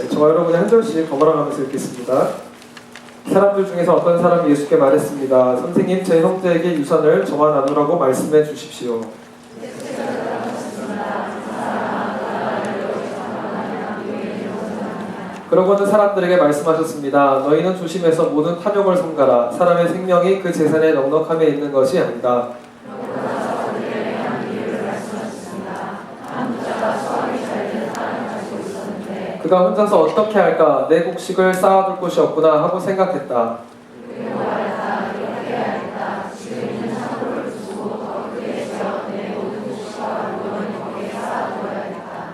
저와 여러분이 한 절씩 거물어가면서 읽겠습니다. 사람들 중에서 어떤 사람이 예수께 말했습니다. 선생님, 제 형제에게 유산을 저와 나누라고 말씀해 주십시오. 그러고는 사람들에게 말씀하셨습니다. 너희는 조심해서 모든 탐욕을 삼가라. 사람의 생명이 그 재산의 넉넉함에 있는 것이 아니다. 그가 혼자서 어떻게 할까? 내 곡식을 쌓아둘 곳이 없구나 하고 생각했다.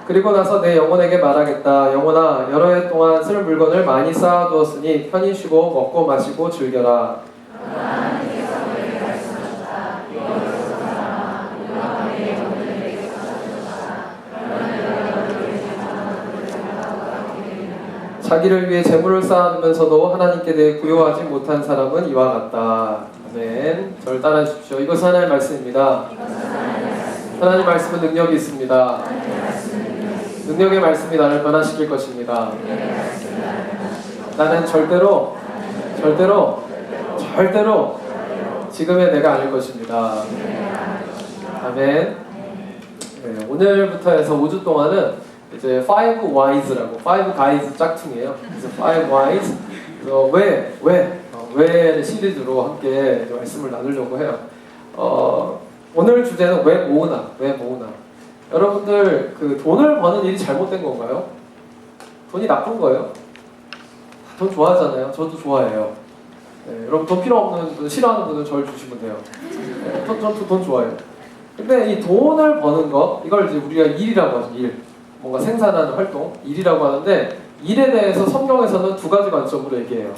그리고 나서 내 영혼에게 말하겠다. 영혼아, 여러 해 동안 쓸 물건을 많이 쌓아두었으니 편히 쉬고 먹고 마시고 즐겨라. 자기를 위해 재물을 쌓아두면서도 하나님께 대해 구요하지 못한 사람은 이와 같다. 아멘. 저를 따라해 주십시오. 이것은 하나님의 말씀입니다. 하나님의 말씀은 능력이 있습니다. 능력의 말씀이 나를 변화시킬 것입니다. 나는 절대로 지금의 내가 아닐 것입니다. 아멘. 네, 오늘부터 해서 5주 동안은 이제 Five Why's라고, Five Guys 짝퉁이에요. 그래서 Five Why's, 왜 시리즈로 함께 말씀을 나누려고 해요. 오늘 주제는 왜 모으나. 여러분들 그 돈을 버는 일이 잘못된 건가요? 돈이 나쁜 거예요? 돈 좋아하잖아요. 저도 좋아해요. 네, 여러분 돈 필요 없는 분, 싫어하는 분은 저를 주시면 돼요. 네, 저도 돈 좋아해요. 근데 이 돈을 버는 거, 이걸 이제 우리가 일이라고 하죠. 일. 뭔가 생산하는 활동, 일이라고 하는데 일에 대해서 성경에서는 두 가지 관점으로 얘기해요.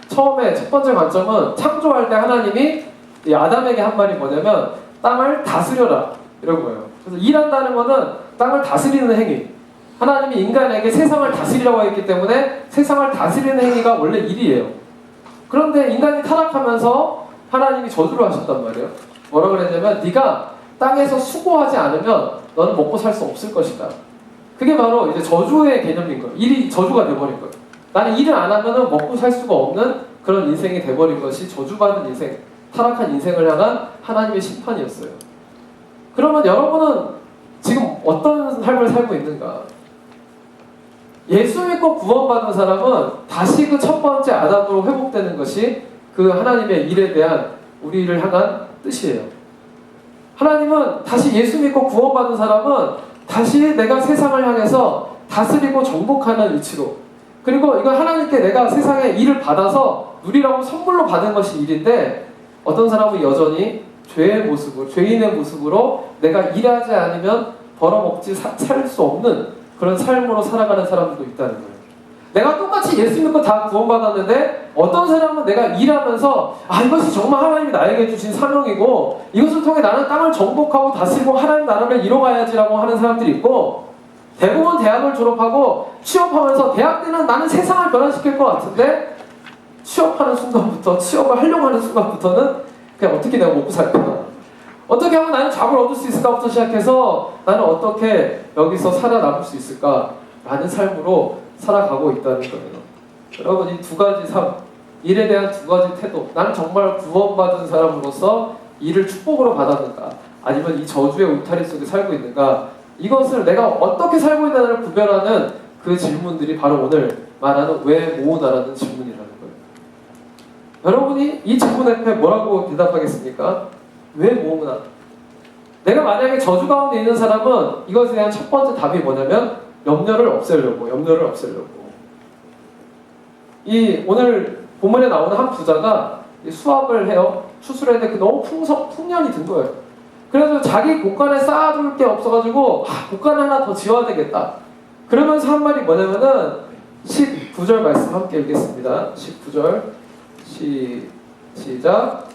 처음에 첫 번째 관점은 창조할 때 하나님이 이 아담에게 한 말이 뭐냐면 땅을 다스려라 이런 거예요. 그래서 일한다는 거는 땅을 다스리는 행위. 하나님이 인간에게 세상을 다스리라고 했기 때문에 세상을 다스리는 행위가 원래 일이에요. 그런데 인간이 타락하면서 하나님이 저주를 하셨단 말이에요. 뭐라 그랬냐면 네가 땅에서 수고하지 않으면 너는 먹고 살 수 없을 것이다. 그게 바로 이제 저주의 개념인 거예요. 일이 저주가 돼버린 거예요. 나는 일을 안 하면은 먹고 살 수가 없는 그런 인생이 돼버린 것이 저주받은 인생, 타락한 인생을 향한 하나님의 심판이었어요. 그러면 여러분은 지금 어떤 삶을 살고 있는가? 예수 믿고 구원받은 사람은 다시 그 첫 번째 아담으로 회복되는 것이 그 하나님의 일에 대한 우리를 향한 뜻이에요. 하나님은 다시 예수 믿고 구원받은 사람은 다시 내가 세상을 향해서 다스리고 정복하는 위치로, 그리고 이거 하나님께 내가 세상에 일을 받아서 누리라고 선물로 받은 것이 일인데, 어떤 사람은 여전히 죄의 모습으로, 죄인의 모습으로 내가 일하지 않으면 벌어먹지 살 수 없는 그런 삶으로 살아가는 사람들도 있다는 거예요. 내가 똑같이 예수 믿고 다 구원받았는데 어떤 사람은 내가 일하면서 이것이 정말 하나님이 나에게 주신 사명이고 이것을 통해 나는 땅을 정복하고 다스리고 하나님 나라를 이뤄가야지라고 하는 사람들이 있고, 대부분 대학을 졸업하고 취업하면서 대학 때는 나는 세상을 변화시킬 것 같은데 취업을 하려고 하는 순간부터는 그냥 어떻게 내가 먹고 살까? 어떻게 하면 나는 잡을 얻을 수 있을까부터 시작해서 나는 어떻게 여기서 살아남을 수 있을까? 라는 삶으로 살아가고 있다는 거예요. 여러분, 이 두 가지 삶, 일에 대한 두 가지 태도, 나는 정말 구원받은 사람으로서 일을 축복으로 받았는가, 아니면 이 저주의 울타리 속에 살고 있는가, 이것을 내가 어떻게 살고 있는가를 구별하는 그 질문들이 바로 오늘 말하는 왜 모으나라는 질문이라는 거예요. 여러분이 이 질문 앞에 뭐라고 대답하겠습니까? 왜 모으나? 내가 만약에 저주 가운데 있는 사람은 이것에 대한 첫 번째 답이 뭐냐면 염려를 없애려고. 이 오늘 본문에 나오는 한 부자가 수학을 해요. 추수를 했는데 너무 풍년이 든 거예요. 그래서 자기 곳간에 쌓아둘 게 없어가지고 곳간 하나 더 지어야 되겠다. 그러면서 한 말이 뭐냐면은 19절 말씀 함께 읽겠습니다. 19절 시작.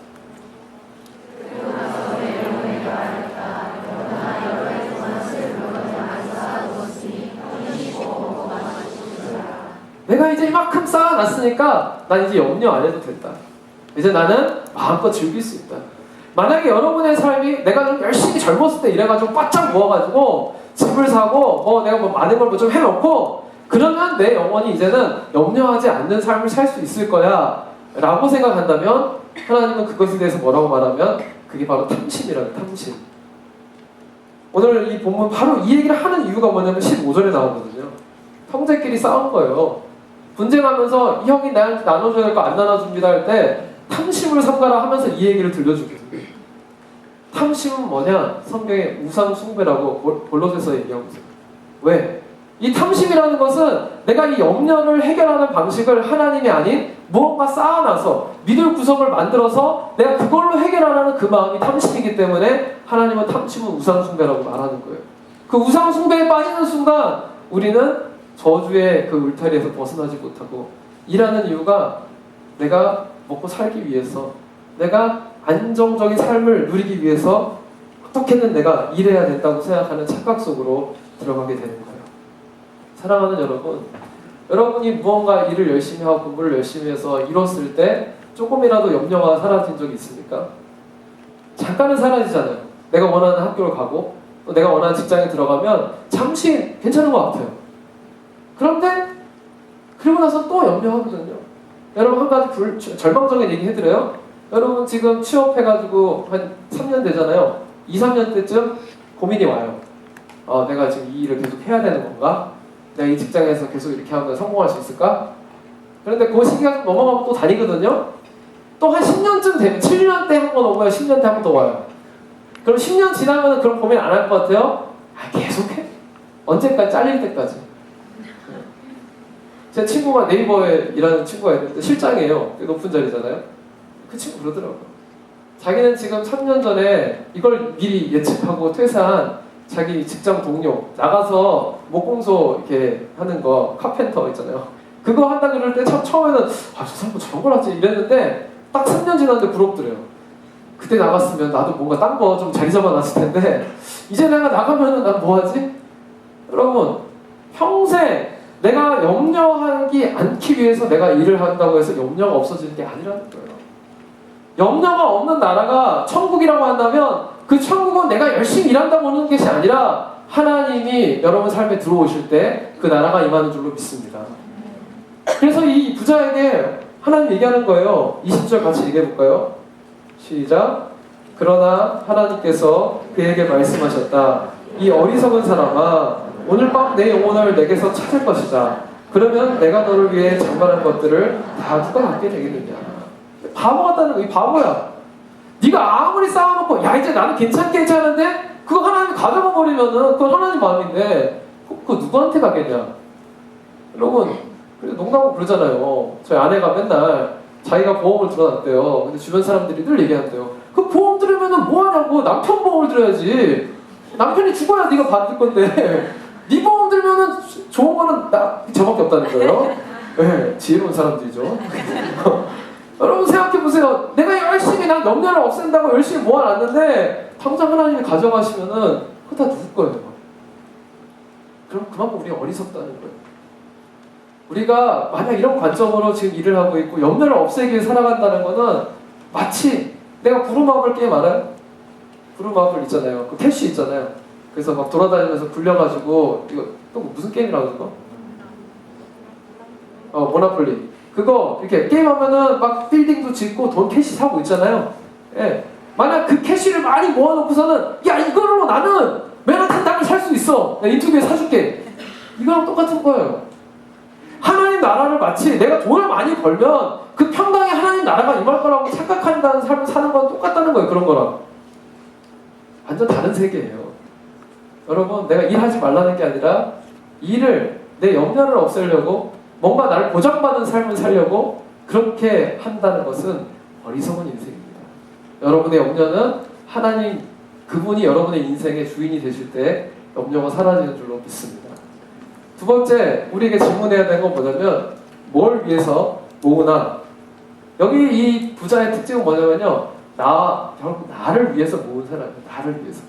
내가 이제 이만큼 쌓아놨으니까 난 이제 염려 안 해도 된다. 이제 나는 마음껏 즐길 수 있다. 만약에 여러분의 삶이 내가 좀 열심히 젊었을 때 이래가지고 바짝 모아가지고 집을 사고 내가 많은 걸 좀 해놓고 그러면 내 영혼이 이제는 염려하지 않는 삶을 살 수 있을 거야 라고 생각한다면 하나님은 그것에 대해서 뭐라고 말하면 그게 바로 탐심이라는 탐심. 오늘 이 본문 바로 이 얘기를 하는 이유가 뭐냐면 15절에 나오거든요. 형제끼리 싸운 거예요. 분쟁하면서 이 형이 나한테 나눠줘야 될 거 안 나눠줍니다 할 때 탐심을 삼가라 하면서 이 얘기를 들려주거든요. 탐심은 뭐냐? 성경에 우상 숭배라고 골로새서 얘기하고 있어요. 왜? 이 탐심이라는 것은 내가 이 염려를 해결하는 방식을 하나님이 아닌 무언가 쌓아놔서 믿을 구석을 만들어서 내가 그걸로 해결하라는 그 마음이 탐심이기 때문에 하나님은 탐심은 우상 숭배라고 말하는 거예요. 그 우상 숭배에 빠지는 순간 우리는 저주의 그 울타리에서 벗어나지 못하고 일하는 이유가 내가 먹고 살기 위해서, 내가 안정적인 삶을 누리기 위해서 어떻게든 내가 일해야 된다고 생각하는 착각 속으로 들어가게 되는 거예요. 사랑하는 여러분, 여러분이 무언가 일을 열심히 하고 공부를 열심히 해서 이뤘을 때 조금이라도 염려가 사라진 적이 있습니까? 잠깐은 사라지잖아요. 내가 원하는 학교를 가고 또 내가 원하는 직장에 들어가면 잠시 괜찮은 것 같아요. 그런데 그러고 나서 또 염려하거든요. 여러분 한 가지 절망적인 얘기 해드려요. 여러분 지금 취업해가지고 한 3년 되잖아요. 2, 3년 때쯤 고민이 와요. 내가 지금 이 일을 계속 해야 되는 건가? 내가 이 직장에서 계속 이렇게 하면 성공할 수 있을까? 그런데 그 시기가 좀 넘어가면 또 다니거든요. 또 한 10년쯤 되면 7년 때 한 번 오고요. 10년 때 한 번 더 와요. 그럼 10년 지나면 그런 고민 안 할 것 같아요? 계속해? 언제까지? 잘릴 때까지. 제 친구가 네이버에 일하는 친구가 있는데 실장이에요. 높은 자리잖아요. 그 친구 그러더라고요. 자기는 지금 3년 전에 이걸 미리 예측하고 퇴사한 자기 직장 동료 나가서 목공소 이렇게 하는 거 카펜터 있잖아요. 그거 한다 그럴 때 처음에는 저 사람 뭐 저런 걸 하지 이랬는데 딱 3년 지났는데 부럽더래요. 그때 나갔으면 나도 뭔가 딴 거 좀 자리 잡아놨을 텐데 이제 내가 나가면은 난 뭐 하지? 여러분 평생 내가 염려하지 않기 위해서 내가 일을 한다고 해서 염려가 없어지는 게 아니라는 거예요. 염려가 없는 나라가 천국이라고 한다면 그 천국은 내가 열심히 일한다고 오는 것이 아니라 하나님이 여러분 삶에 들어오실 때 그 나라가 임하는 줄로 믿습니다. 그래서 이 부자에게 하나님 얘기하는 거예요. 20절 같이 얘기해 볼까요? 시작. 그러나 하나님께서 그에게 말씀하셨다. 이 어리석은 사람아, 오늘 밤 내 영혼을 내게서 찾을 것이다. 그러면 내가 너를 위해 장만한 것들을 다 누가 갖게 되겠느냐. 바보 같다는 거, 이 바보야. 네가 아무리 쌓아놓고 야 이제 나는 괜찮은데 그거 하나님 가져가 버리면은 그건 하나님 마음인데 그거 누구한테 가겠냐. 여러분 농담으로 그러잖아요. 저희 아내가 맨날 자기가 보험을 들어놨대요. 근데 주변 사람들이 늘 얘기한대요. 그 보험 들으면은 뭐하냐고. 남편 보험을 들어야지. 남편이 죽어야 네가 받을 건데 네 보험 들면은 좋은 거는 저밖에 없다는 거예요. 네, 지혜로운 사람들이죠. 여러분 생각해보세요. 내가 열심히 난 염려를 없앤다고 열심히 모아놨는데 당장 하나님이 가져가시면은 그거 다 누구 거예요? 그럼 그만큼 우리가 어리석다는 거예요. 우리가 만약 이런 관점으로 지금 일을 하고 있고 염려를 없애기 위해 살아간다는 거는 마치 내가 부루마블 게임 알아요? 부루마블 있잖아요. 그 캐시 있잖아요. 그래서 막 돌아다니면서 굴려가지고 이거 또 무슨 게임이라고 그러는 거? 모나폴리. 그거 이렇게 게임하면은 막 빌딩도 짓고 돈 캐시 사고 있잖아요. 예. 만약 그 캐시를 많이 모아놓고서는 야 이걸로 나는 맨하탄 땅을 살 수 있어. 내가 인투비에 사줄게. 이거랑 똑같은 거예요. 하나님 나라를 마치 내가 돈을 많이 벌면 그 평강에 하나님 나라가 임할 거라고 착각한다는 삶을 사는 건 똑같다는 거예요. 그런 거랑 완전 다른 세계예요. 여러분 내가 일하지 말라는 게 아니라 일을 내 염려를 없애려고 뭔가 나를 보장받은 삶을 살려고 그렇게 한다는 것은 어리석은 인생입니다. 여러분의 염려는 하나님 그분이 여러분의 인생의 주인이 되실 때 염려가 사라지는 줄로 믿습니다. 두 번째 우리에게 질문해야 되는 건 뭐냐면 뭘 위해서 모으나. 여기 이 부자의 특징은 뭐냐면요. 여러분 나를 위해서 모은 사람이에요. 나를 위해서.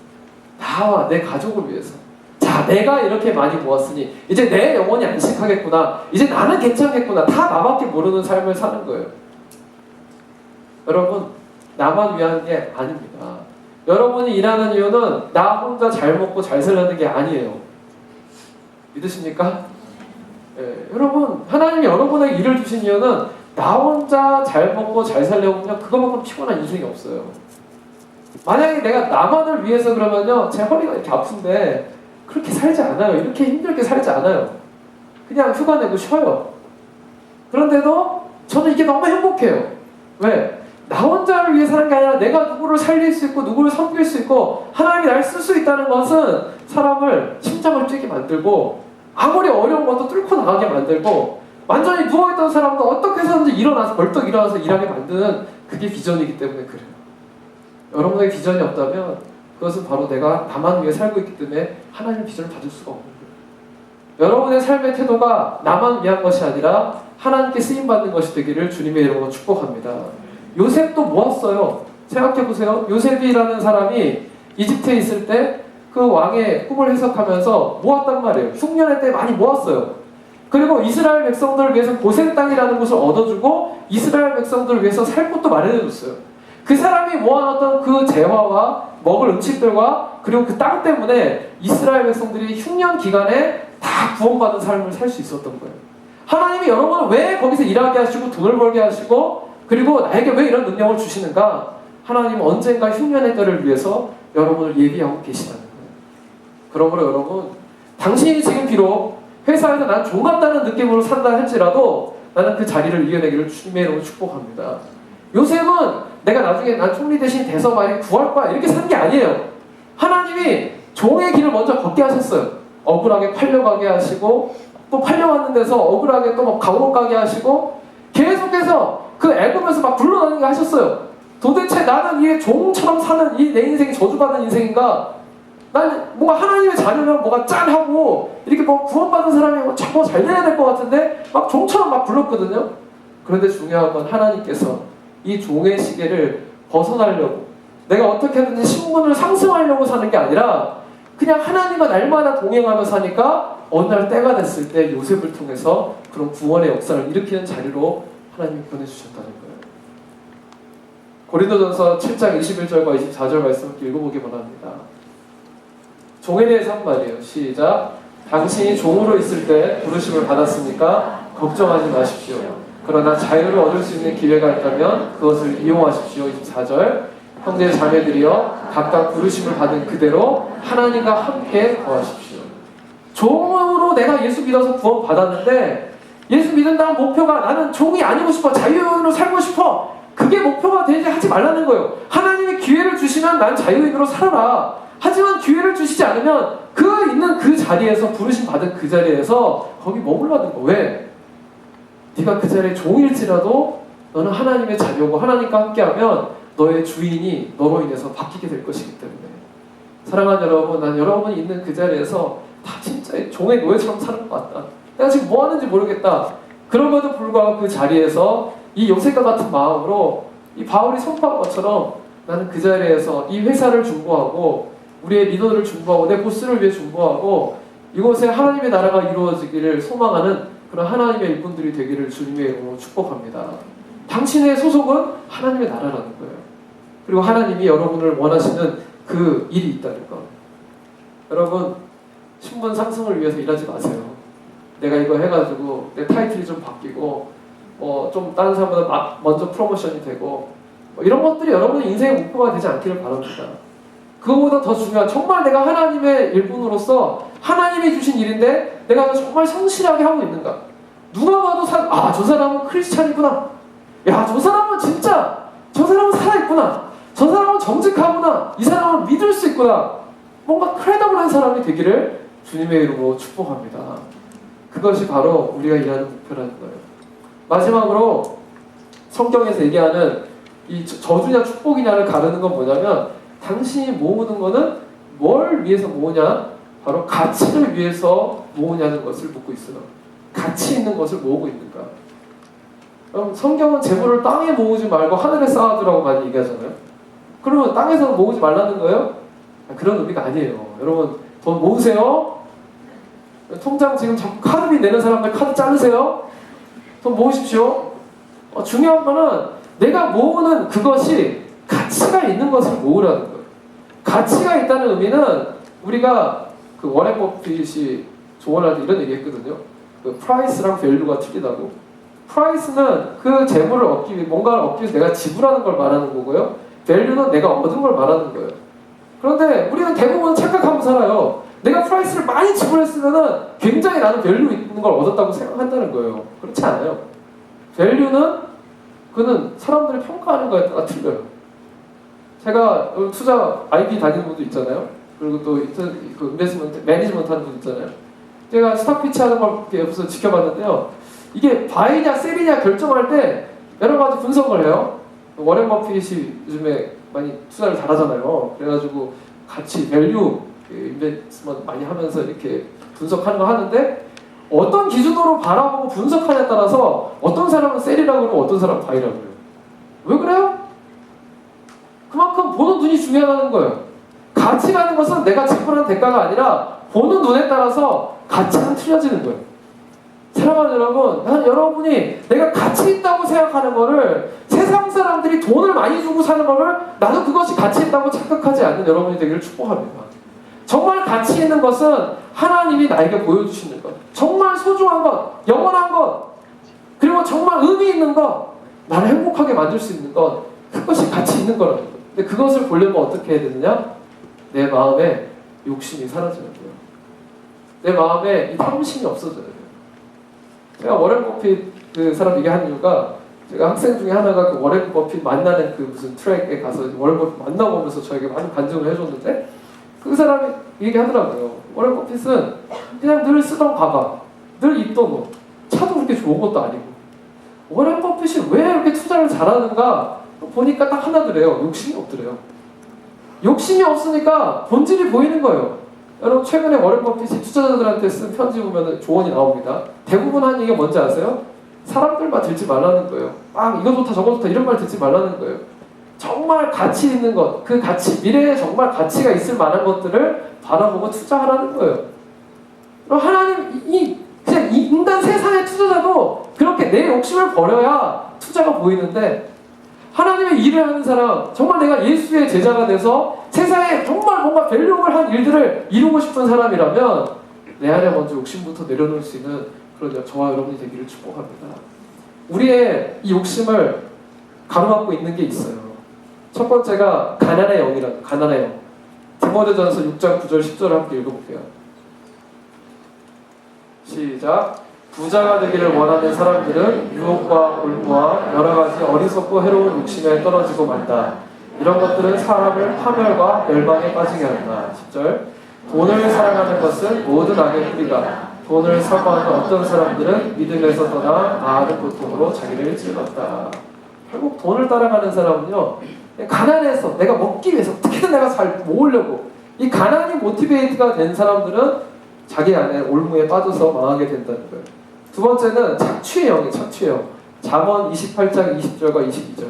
나와 내 가족을 위해서. 자, 내가 이렇게 많이 모았으니 이제 내 영혼이 안식하겠구나. 이제 나는 괜찮겠구나. 다 나밖에 모르는 삶을 사는 거예요. 여러분 나만 위한 게 아닙니다. 여러분이 일하는 이유는 나 혼자 잘 먹고 잘 살려는 게 아니에요. 믿으십니까? 여러분, 하나님이 여러분에게 일을 주신 이유는 나 혼자 잘 먹고 잘 살려고 그냥 그거만큼 피곤한 인생이 없어요. 만약에 내가 나만을 위해서 그러면요, 제 허리가 이렇게 아픈데 그렇게 살지 않아요. 이렇게 힘들게 살지 않아요. 그냥 휴가 내고 쉬어요. 그런데도 저는 이게 너무 행복해요. 왜? 나 혼자를 위해 사는 게 아니라 내가 누구를 살릴 수 있고 누구를 섬길 수 있고 하나님이 날 쓸 수 있다는 것은 사람을 심장을 뛰게 만들고 아무리 어려운 것도 뚫고 나가게 만들고 완전히 누워있던 사람도 어떻게 해서든지 일어나서 벌떡 일어나서 일하게 만드는 그게 비전이기 때문에 그래요. 여러분에게 비전이 없다면 그것은 바로 내가 나만 위해 살고 있기 때문에 하나님의 비전을 받을 수가 없는 거예요. 여러분의 삶의 태도가 나만 위한 것이 아니라 하나님께 쓰임받는 것이 되기를 주님의 이름으로 축복합니다. 요셉도 모았어요. 생각해보세요. 요셉이라는 사람이 이집트에 있을 때 그 왕의 꿈을 해석하면서 모았단 말이에요. 흉년의 때 많이 모았어요. 그리고 이스라엘 백성들을 위해서 고센 땅이라는 곳을 얻어주고 이스라엘 백성들을 위해서 살 곳도 마련해줬어요. 그 사람이 모아놨던 그 재화와 먹을 음식들과 그리고 그 땅 때문에 이스라엘 백성들이 흉년 기간에 다 구원받은 삶을 살 수 있었던 거예요. 하나님이 여러분을 왜 거기서 일하게 하시고 돈을 벌게 하시고 그리고 나에게 왜 이런 능력을 주시는가? 하나님은 언젠가 흉년의 때를 위해서 여러분을 예비하고 계시다는 거예요. 그러므로 여러분, 당신이 지금 비록 회사에서 난 종 같다는 느낌으로 산다 할지라도 나는 그 자리를 이겨내기를 주님의 이름으로 축복합니다. 요셉은 내가 나중에 난 총리 대신 돼서 많이 구할 거야 이렇게 산 게 아니에요. 하나님이 종의 길을 먼저 걷게 하셨어요. 억울하게 팔려가게 하시고 또 팔려가는 데서 억울하게 또 막 감옥 가게 하시고 계속해서 그 애굽에서 막 굴러다니게 하셨어요. 도대체 나는 이 종처럼 사는 이 내 인생이 저주받은 인생인가? 난 뭔가 하나님의 자녀면 뭐가 짠하고 이렇게 뭐 구원받은 사람이 뭐 자꾸 잘 돼야 될 것 같은데 막 종처럼 막 굴렀거든요. 그런데 중요한 건 하나님께서 이 종의 시계를 벗어나려고 내가 어떻게든지 신분을 상승하려고 사는 게 아니라 그냥 하나님과 날마다 동행하며 사니까 어느 날 때가 됐을 때 요셉을 통해서 그런 구원의 역사를 일으키는 자리로 하나님이 보내주셨다는 거예요. 고린도전서 7장 21절과 24절 말씀을 읽어보기 바랍니다. 종에 대해서 한 말이에요. 시작. 당신이 종으로 있을 때 부르심을 받았으니까 걱정하지 마십시오. 그러나 자유를 얻을 수 있는 기회가 있다면 그것을 이용하십시오. 24절. 형제 자매들이여 각각 부르심을 받은 그대로 하나님과 함께 거하십시오. 종으로 내가 예수 믿어서 구원 받았는데 예수 믿는다는 목표가 나는 종이 아니고 싶어 자유인으로 살고 싶어 그게 목표가 되지 하지 말라는 거예요. 하나님이 기회를 주시면 난 자유인으로 살아라. 하지만 기회를 주시지 않으면 그 있는 그 자리에서 부르심 받은 그 자리에서 거기 머물러는 거. 왜? 네가 그 자리에 종일지라도 너는 하나님의 자녀고 하나님과 함께하면 너의 주인이 너로 인해서 바뀌게 될 것이기 때문에 사랑하는 여러분, 난 여러분이 있는 그 자리에서 다 진짜 종의 노예처럼 사는 것 같다. 내가 지금 뭐 하는지 모르겠다. 그럼에도 불구하고 그 자리에서 이 요셉과 같은 마음으로 이 바울이 선포한 것처럼 나는 그 자리에서 이 회사를 중보하고 우리의 리더를 중보하고 내 보스를 위해 중보하고 이곳에 하나님의 나라가 이루어지기를 소망하는 그런 하나님의 일꾼들이 되기를 주님의 이름으로 축복합니다. 당신의 소속은 하나님의 나라라는 거예요. 그리고 하나님이 여러분을 원하시는 그 일이 있다는 것. 여러분, 신분 상승을 위해서 일하지 마세요. 내가 이거 해가지고 내 타이틀이 좀 바뀌고 좀 다른 사람보다 먼저 프로모션이 되고 이런 것들이 여러분의 인생의 목표가 되지 않기를 바랍니다. 그거보다 더 중요한 정말 내가 하나님의 일꾼으로서 하나님이 주신 일인데 내가 정말 성실하게 하고 있는가? 누가 봐도 저 사람은 크리스찬이구나. 야, 저 사람은 진짜 저 사람은 살아있구나. 저 사람은 정직하구나. 이 사람은 믿을 수 있구나. 뭔가 크레더블한 사람이 되기를 주님의 이름으로 축복합니다. 그것이 바로 우리가 일하는 목표라는 거예요. 마지막으로 성경에서 얘기하는 이 저주냐 축복이냐를 가르는 건 뭐냐면 당신이 모으는 거는 뭘 위해서 모으냐? 바로 가치를 위해서 모으냐는 것을 묻고 있어요. 가치 있는 것을 모으고 있는가? 그럼 성경은 재물을 땅에 모으지 말고 하늘에 쌓아두라고 많이 얘기하잖아요. 그러면 땅에서 모으지 말라는 거예요? 그런 의미가 아니에요. 여러분 돈 모으세요. 통장 지금 자꾸 카드비 내는 사람들 카드 자르세요. 돈 모으십시오. 중요한 거는 내가 모으는 그것이 가치가 있는 것을 모으라는 거예요. 가치가 있다는 의미는 우리가 그 워렌 버핏이 조언할 때 이런 얘기 했거든요. 그 프라이스랑 밸류가 틀리다고. 프라이스는 그 재물을 얻기 위해 뭔가를 얻기 위해서 내가 지불하는 걸 말하는 거고요. 밸류는 내가 얻은 걸 말하는 거예요. 그런데 우리는 대부분 착각하고 살아요. 내가 프라이스를 많이 지불했으면은 굉장히 나는 밸류 있는 걸 얻었다고 생각한다는 거예요. 그렇지 않아요. 밸류는 그는 사람들이 평가하는 거에 따라 틀려요. 제가 투자 IB 다니는 분도 있잖아요. 그리고 또 그 인베스트먼트 매니지먼트 하는 분 있잖아요. 제가 스탁 피치 하는 걸 옆에서 지켜봤는데요. 이게 바이냐 셀이냐 결정할 때 여러 가지 분석을 해요. 워렌 버핏이 요즘에 많이 투자를 잘하잖아요. 그래가지고 가치, 밸류 인베스트먼트 많이 하면서 이렇게 분석하는 거 하는데 어떤 기준으로 바라보고 분석하냐에 따라서 어떤 사람은 셀이라고 그러고 어떤 사람은 바이라고 그래요. 왜 그래요? 그만큼 보는 눈이 중요하다는 거예요. 가치라는 것은 내가 지불한 대가가 아니라 보는 눈에 따라서 가치는 틀려지는 거예요. 사랑하는 여러분, 여러분이 내가 가치 있다고 생각하는 거를 세상 사람들이 돈을 많이 주고 사는 거를 나도 그것이 가치 있다고 착각하지 않는 여러분이 되기를 축복합니다. 정말 가치 있는 것은 하나님이 나에게 보여주시는 것, 정말 소중한 것, 영원한 것, 그리고 정말 의미 있는 것, 나를 행복하게 만들 수 있는 것, 그것이 가치 있는 거라는 거예요. 근데 그것을 보려면 어떻게 해야 되느냐? 내 마음에 욕심이 사라지는 거예요. 내 마음에 이 탐심이 없어져야 돼요. 제가 워렌 버핏 그 사람 얘기하는 이유가 제가 학생 중에 하나가 그 워렌 버핏 만나는 그 무슨 트랙에 가서 워렌 버핏 만나고 오면서 저에게 많은 간증을 해줬는데 그 사람이 얘기하더라고요. 워렌 버핏은 그냥 늘 쓰던 가방, 늘 입던 옷, 차도 그렇게 좋은 것도 아니고 워렌 버핏이 왜 이렇게 투자를 잘하는가 보니까 딱 하나더래요. 욕심이 없더래요. 욕심이 없으니까 본질이 보이는 거예요. 여러분 최근에 워렌 버핏이 투자자들한테 쓴 편지 보면 조언이 나옵니다. 대부분 한 얘기가 뭔지 아세요? 사람들 말 듣지 말라는 거예요. 이거 좋다 저거 좋다 이런 말 듣지 말라는 거예요. 정말 가치 있는 것, 그 가치, 미래에 정말 가치가 있을 만한 것들을 바라보고 투자하라는 거예요. 그럼 하나님, 그냥 이 인간 세상의 투자자도 그렇게 내 욕심을 버려야 투자가 보이는데 하나님의 일을 하는 사람, 정말 내가 예수의 제자가 돼서 세상에 정말 뭔가 밸류를 한 일들을 이루고 싶은 사람이라면 내 안에 먼저 욕심부터 내려놓을 수 있는 그런 저와 여러분이 되기를 축복합니다. 우리의 이 욕심을 가로막고 있는 게 있어요. 첫 번째가 가난의 영이라는 가난의 영. 디모데전서 6장 9절 10절을 함께 읽어볼게요. 시작. 부자가 되기를 원하는 사람들은 유혹과 올무와 여러 가지 어리석고 해로운 욕심에 떨어지고 만다. 이런 것들은 사람을 파멸과 멸망에 빠지게 한다. 10절. 돈을 사랑하는 것은 모든 악의 뿌리다. 돈을 사모하는 어떤 사람들은 믿음에서 떠나 많은 고통으로 자기를 찔렀다. 결국 돈을 따라가는 사람은요, 가난해서 내가 먹기 위해서 어떻게든 내가 잘 모으려고 이 가난이 모티베이트가 된 사람들은 자기 안에 올무에 빠져서 망하게 된다는 거예요. 두 번째는 착취의 영이에요. 착취의 영. 잠언 28장 20절과 22절.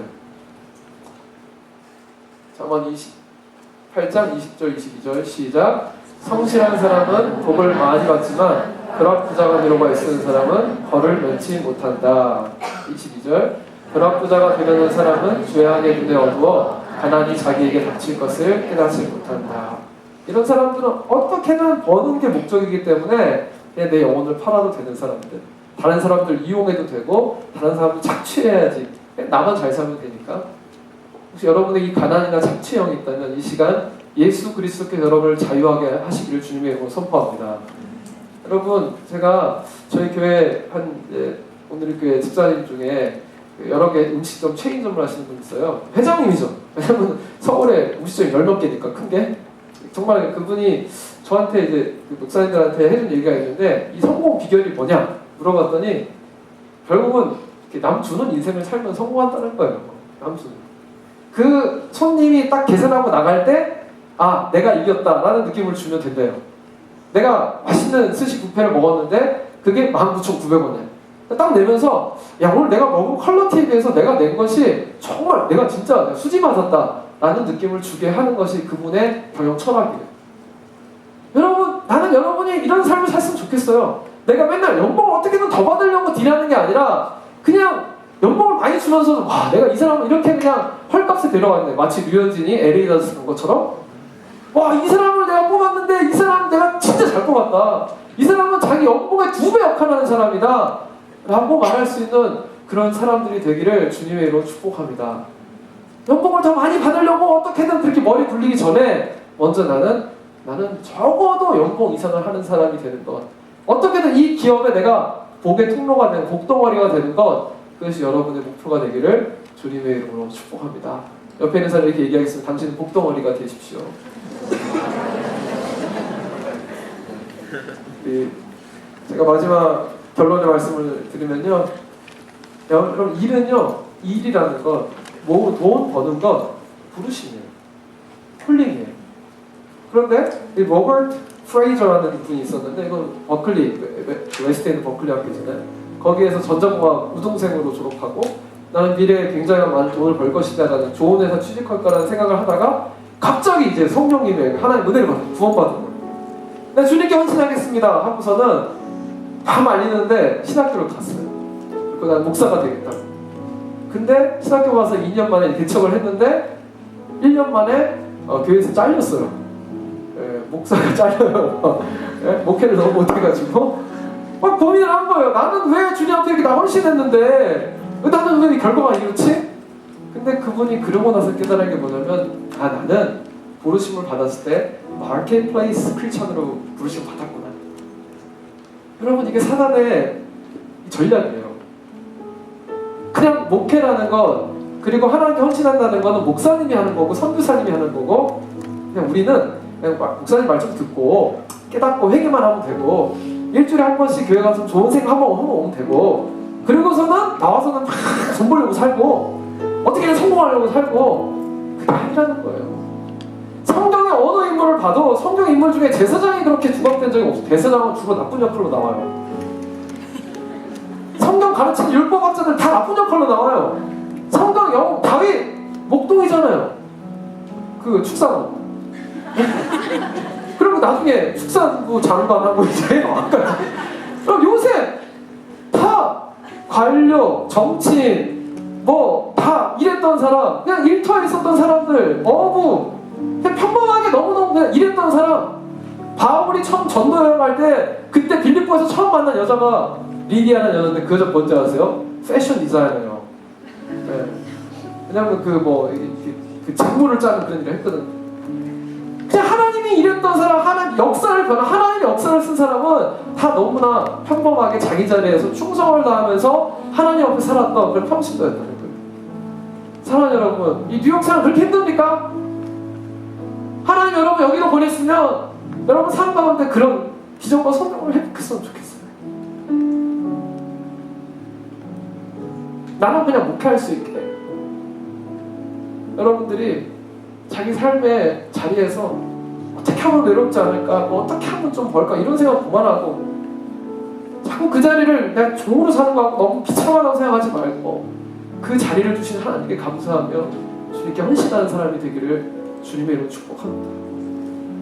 잠언 28장 20절 22절 시작. 성실한 사람은 복을 많이 받지만 벼락 부자가 되려고 애쓰는 사람은 벌을 면치 못한다. 22절. 벼락 부자가 되려는 사람은 죄악의 눈에 어두워 가난이 자기에게 닥칠 것을 깨닫지 못한다. 이런 사람들은 어떻게든 버는 게 목적이기 때문에 그냥 내 영혼을 팔아도 되는 사람들, 다른 사람들 이용해도 되고 다른 사람들 착취해야지 나만 잘 살면 되니까. 혹시 여러분의 이 가난이나 착취형이 있다면 이 시간 예수 그리스도께서 여러분을 자유하게 하시기를 주님의 이름으로 선포합니다. 여러분, 제가 저희 교회 오늘 교회 집사님 중에 여러 개 음식점 체인점을 하시는 분 있어요. 회장님이죠. 왜냐면 서울에 음식점이 10몇 개니까 큰 게. 정말 그분이 저한테 이제 그 목사님들한테 해준 얘기가 있는데 이 성공 비결이 뭐냐 물어봤더니 결국은 남 주는 인생을 살면 성공한다는 거예요. 남 주는. 그 손님이 딱 계산하고 나갈 때 내가 이겼다라는 느낌을 주면 된대요. 내가 맛있는 스시 뷔페를 먹었는데 그게 19,900원이에요. 딱 내면서 오늘 내가 먹은 퀄리티에 비해서 내가 낸 것이 정말 내가 진짜 수지 맞았다 라는 느낌을 주게 하는 것이 그분의 경영 철학이에요. 여러분, 나는 여러분이 이런 삶을 살았으면 좋겠어요. 내가 맨날 연봉을 어떻게든 더 받으려고 딜하는 게 아니라 그냥 연봉을 많이 주면서도 내가 이 사람을 이렇게 그냥 헐값에 데려왔네. 마치 류현진이 LA 다스 간 것처럼 와, 이 사람을 내가 뽑았는데 이 사람은 내가 진짜 잘 뽑았다. 이 사람은 자기 연봉의 2배 역할을 하는 사람이다 라고 말할 수 있는 그런 사람들이 되기를 주님의 이름으로 축복합니다. 연봉을 더 많이 받으려고 어떻게든 그렇게 머리 굴리기 전에 먼저 나는 적어도 연봉 이상을 하는 사람이 되는 것, 어떻게든 이 기업에 내가 복의 통로가 되는, 복덩어리가 되는 것, 그것이 여러분의 목표가 되기를 주님의 이름으로 축복합니다. 옆에 있는 사람 이렇게 얘기하겠습니다. 당신은 복덩어리가 되십시오. 제가 마지막 결론의 말씀을 드리면요, 여러분, 일이라는 건, 돈 버는 건 부르심이에요. 콜링이에요. 그런데 이 로버트 프레이저라는 분이 있었는데, 이건 버클리, 웨스트에 있는 버클리 학교잖아요. 거기에서 전자공학 우등생으로 졸업하고, 나는 미래에 굉장히 많은 돈을 벌 것이다라는, 좋은 회사 취직할 거라는 생각을 하다가 갑자기 이제 성령님의 하나님 은혜를 받고 구원받은 거예요. 내가 주님께 헌신하겠습니다 하고서는 다 말리는데 신학교를 갔어요. 그리고 난 목사가 되겠다. 근데 신학교 가서 2년 만에 개척을 했는데 1년 만에 교회에서 잘렸어요. 목사가 잘려요. 목회를 너무 못해가지고 막 고민을 한 거예요. 나는 왜 주님한테 이렇게 나 헌신했는데 나는 왜 이 결과가 이렇지? 근데 그분이 그러고 나서 깨달은 게 뭐냐면, 나는 부르심을 받았을 때 마켓플레이스 크리스천으로 부르심을 받았구나. 여러분, 이게 사단의 전략이에요. 그냥 목회라는 것, 그리고 하나님께 헌신한다는 것은 목사님이 하는 거고 선교사님이 하는 거고, 그냥 우리는 그냥 목사님 말 좀 듣고 깨닫고 회개만 하면 되고, 일주일에 한 번씩 교회 가서 좋은 생각 한번 오면 되고, 그리고서는 나와서는 막 돈 벌려고 살고 어떻게든 성공하려고 살고, 그게 아니라는 거예요. 성경의 어느 인물을 봐도 성경 인물 중에 제사장이 그렇게 주목된 적이 없어요. 제사장은 주로 나쁜 역할로 나와요. 성경 가르치는 율법학자들 다 나쁜 역할로 나와요. 성경 다윗 목동이잖아요. 그 축사부. 그리고 나중에 축사부 장관하고 이제 그럼 요새 다 관료, 정치인 다 이랬던 사람, 그냥 일터에 있었던 사람들, 어부, 그냥 평범하게 너무너무 그냥 이랬던 사람. 바울이 처음 전도 여행할 때 그때 빌립보에서 처음 만난 여자가 리디아라는 여자인데, 그 여자 뭔지 아세요? 패션 디자이너예요. 네. 왜냐면 그 직무를 짜는 그런 일을 했거든. 그냥 하나님이 이랬던 사람, 하나님의 역사를 쓴 사람은 다 너무나 평범하게 자기 자리에서 충성을 다하면서 하나님 앞에 살았던 그런 평신도였다는 거예요. 사랑하는 여러분, 이 뉴욕 사람 그렇게 힘듭니까? 하나님 여러분 여기로 보냈으면 여러분 삶 가운데 그런 비전과 성공을 회복했으면 좋겠어요. 나는 그냥 목회할 수 있게, 여러분들이 자기 삶의 자리에서 어떻게 하면 외롭지 않을까, 어떻게 하면 좀 벌까, 이런 생각 그만하고, 자꾸 그 자리를 내가 종으로 사는 거 같고 너무 비참하다고 생각하지 말고, 그 자리를 주신 하나님께 감사하며 주님께 헌신하는 사람이 되기를 주님의 이름으로 축복합니다.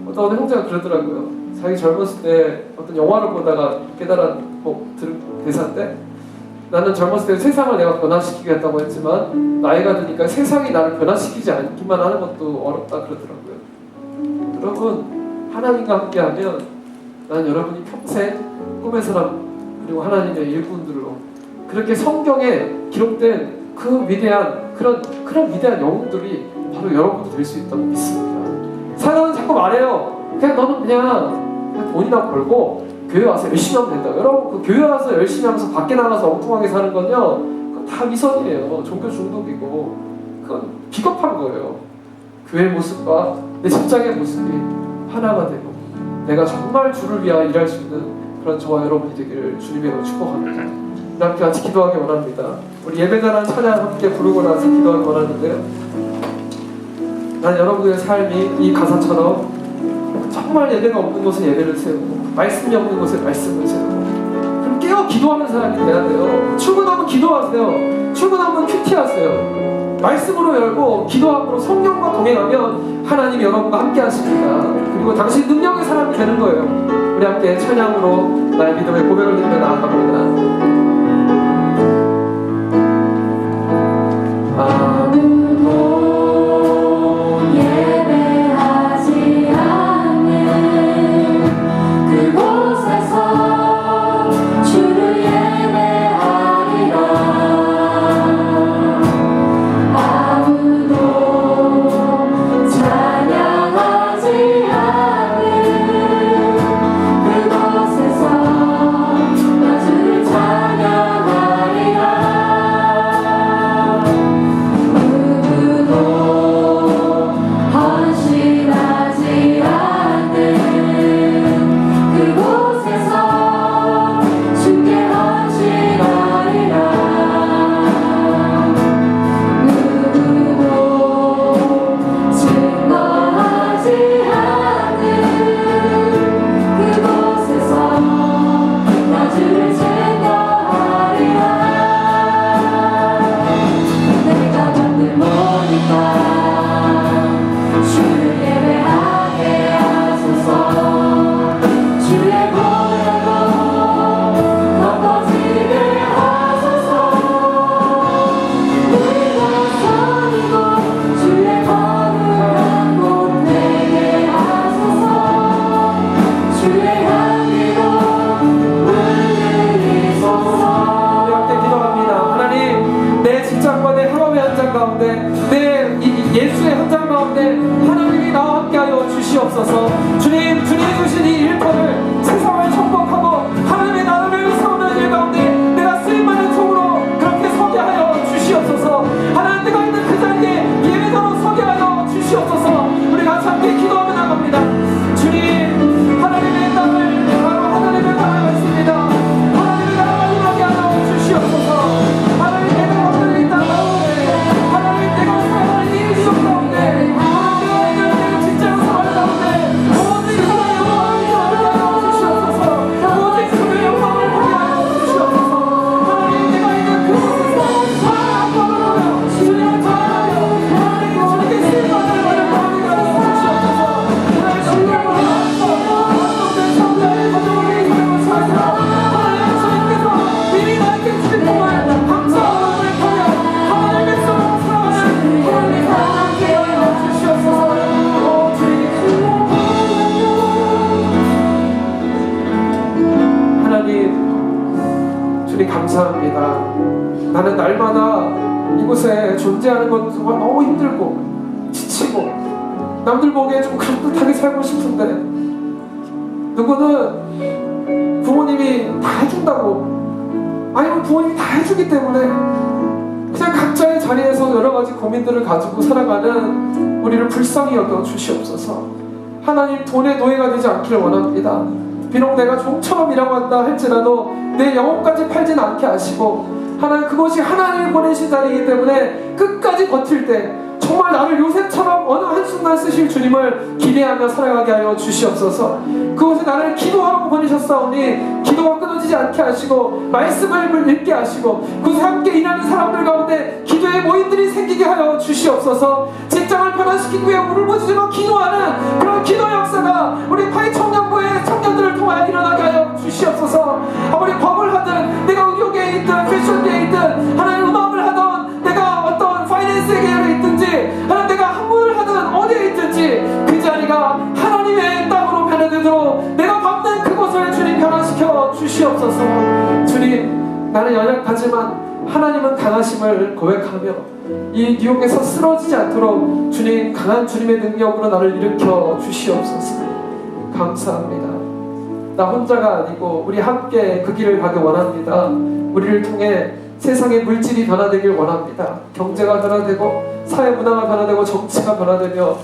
어떤 형제가 그러더라고요. 자기 젊었을 때 어떤 영화를 보다가 깨달은 들은 대사인데, 나는 젊었을 때 세상을 내가 변화시키겠다고 했지만 나이가 드니까 세상이 나를 변화시키지 않기만 하는 것도 어렵다 그러더라고요. 여러분, 하나님과 함께하면 난 여러분이 평생 꿈의 사람, 그리고 하나님의 일꾼들로 그렇게 성경에 기록된 그 위대한 그런 위대한 영웅들이 바로 여러분도 될 수 있다고 믿습니다. 사단은 자꾸 말해요. 그냥 너는 그냥 돈이나 벌고 교회 와서 열심히 하면 된다. 여러분, 그 교회 와서 열심히 하면서 밖에 나가서 엉뚱하게 사는 건요, 그건 다 위선이에요. 종교 중독이고 그건 비겁한 거예요. 교회의 모습과 내 직장의 모습이 하나가 되고 내가 정말 주를 위하여 일할 수 있는 그런 저와 여러분이 되기를 주님의 이름으로 축복합니다. 우리 함께 같이 기도하기 원합니다. 우리 예배자랑 찬양 함께 부르고 나서 기도하기 원하는데요, 난 여러분의 삶이 이 가사처럼 정말 예배가 없는 곳에 예배를 세우고 말씀이 없는 곳에 말씀을 세우고, 그럼 깨어 기도하는 사람이 돼야 돼요. 출근하면 기도하세요. 출근하면 큐티하세요. 말씀으로 열고 기도함으로 성령과 동행하면 하나님이 여러분과 함께 하십니다. 그리고 당신 능력의 사람이 되는 거예요. 우리 함께 찬양으로 나의 믿음의 고백을 드리며 나아갑니다. 아무도 예배하지 않아 주님 감사합니다. 나는 날마다 이곳에 존재하는 것 정말 너무 힘들고 지치고 남들 보기에 좀 그럴듯하게 살고 싶은데 누구는 부모님이 다 해준다고, 아니면 부모님이 다 해주기 때문에 그냥 각자의 자리에서 여러 가지 고민들을 가지고 살아가는 우리를 불쌍히 여겨 주시옵소서. 하나님, 돈의 노예가 되지 않기를 원합니다. 비록 내가 좀처럼 일하고 한다 할지라도 내 영혼까지 팔진 않게 하시고, 하나님, 그것이 하나님이 보내신 자리이기 때문에 끝까지 버틸 때 정말 나를 요셉처럼 어느 한순간 쓰실 주님을 기대하며 살아가게 하여 주시옵소서. 그곳에 나를 기도하라고 보내셨사오니 기도가 끊어지지 않게 하시고 말씀을 읽게 하시고 그곳에 함께 일하는 사람들 가운데 기도의 모임들이 생기게 하여 주시옵소서. 직장을 변화시키기 위해 울부짖으며 기도하는 그런 기도 역사가 우리 파이 청년부의 청년들을 통하여 일어나게 하여 주시옵소서. 아무리 법을 하든 내가 의료계에 있든 패션계에 있든 하나님 음악을 하든 내가 어떤 파이낸스 계열에 있든지 하나님 내가 학문을 하든 어디에 있든지 그 자리가 하나님의 땅으로 변화되도록 내가 밟는 그곳을 주님 변화시켜 주시옵소서. 주님, 나는 연약하지만 하나님은 강하심을 고백하며 이 뉴욕에서 쓰러지지 않도록 주님, 강한 주님의 능력으로 나를 일으켜 주시옵소서. 감사합니다. 나 혼자가 아니고 우리 함께 그 길을 가길 원합니다. 우리를 통해 세상의 물질이 변화되길 원합니다. 경제가 변화되고 사회 문화가 변화되고 정치가 변화되며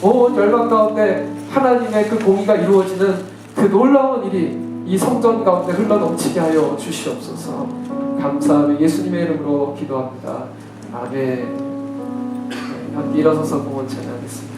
온 열방 가운데 하나님의 그 공의가 이루어지는 그 놀라운 일이 이 성전 가운데 흘러넘치게 하여 주시옵소서. 감사하며 예수님의 이름으로 기도합니다. 아멘. 네, 함께 일어서서 공헌 찬양하겠습니다.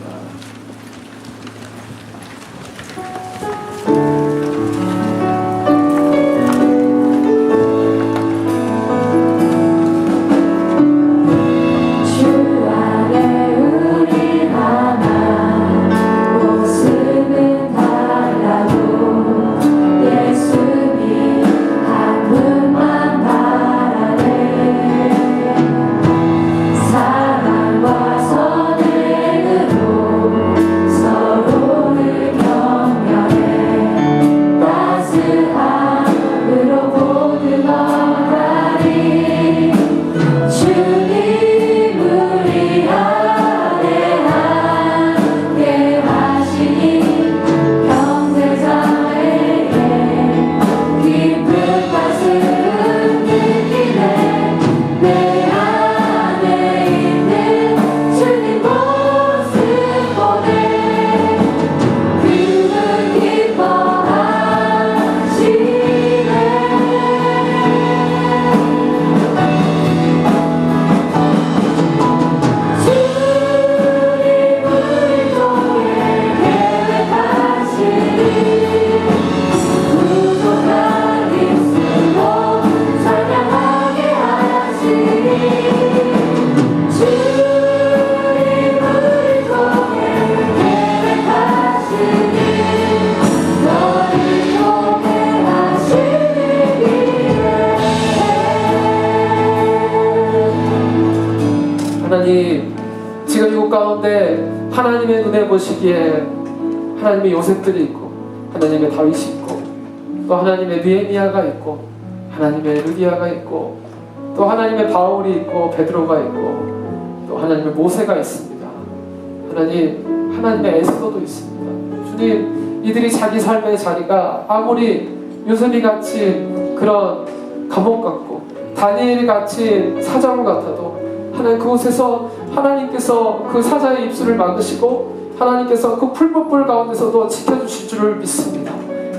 하나님, 지금 이곳 가운데 하나님의 눈에 보시기에 하나님의 요셉들이 있고 하나님의 다윗이 있고 또 하나님의 느헤미야가 있고 하나님의 루디아가 있고 또 하나님의 바울이 있고 베드로가 있고 또 하나님의 모세가 있습니다. 하나님, 하나님의 에스더도 있습니다. 주님, 이들이 자기 삶의 자리가 아무리 요셉이 같이 그런 감옥 같고 다니엘이 같이 사자굴 같아도 하나님, 그곳에서 하나님께서 그 사자의 입술을 막으시고 하나님께서 그 풀뿌불 가운데서도 지켜주실 줄을 믿습니다.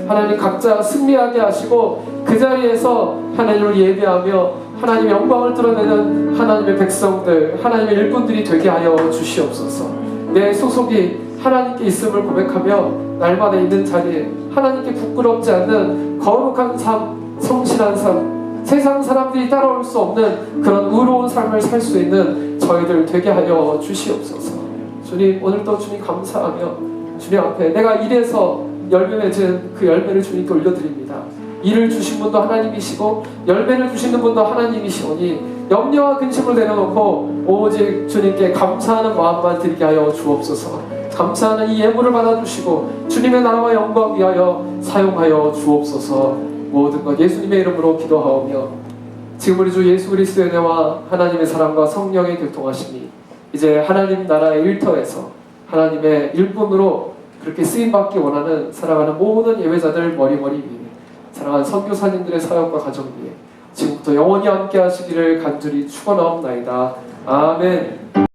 하나님, 각자 승리하게 하시고 그 자리에서 하나님을 예배하며 하나님의 영광을 드러내는 하나님의 백성들, 하나님의 일꾼들이 되게 하여 주시옵소서. 내 소속이 하나님께 있음을 고백하며 날마다 있는 자리에 하나님께 부끄럽지 않는 거룩한 삶, 성실한 삶, 세상 사람들이 따라올 수 없는 그런 의로운 삶을 살 수 있는 저희들 되게 하여 주시옵소서. 주님, 오늘도 주님 감사하며 주님 앞에 내가 일해서 열매 맺은 그 열매를 주님께 올려드립니다. 일을 주신 분도 하나님이시고 열매를 주시는 분도 하나님이시오니 염려와 근심을 내려놓고 오직 주님께 감사하는 마음만 드리게 하여 주옵소서. 감사하는 이 예물을 받아주시고 주님의 나라와 영광 위하여 사용하여 주옵소서. 모든 것 예수님의 이름으로 기도하오며 지금 우리 주 예수 그리스도의 은혜와 하나님의 사랑과 성령의 교통하심이 이제 하나님 나라의 일터에서 하나님의 일꾼으로 그렇게 쓰임받기 원하는 사랑하는 모든 예배자들 머리머리 위에 사랑하는 선교사님들의 사역과 가정 위에 지금부터 영원히 함께 하시기를 간절히 축원하옵나이다. 아멘.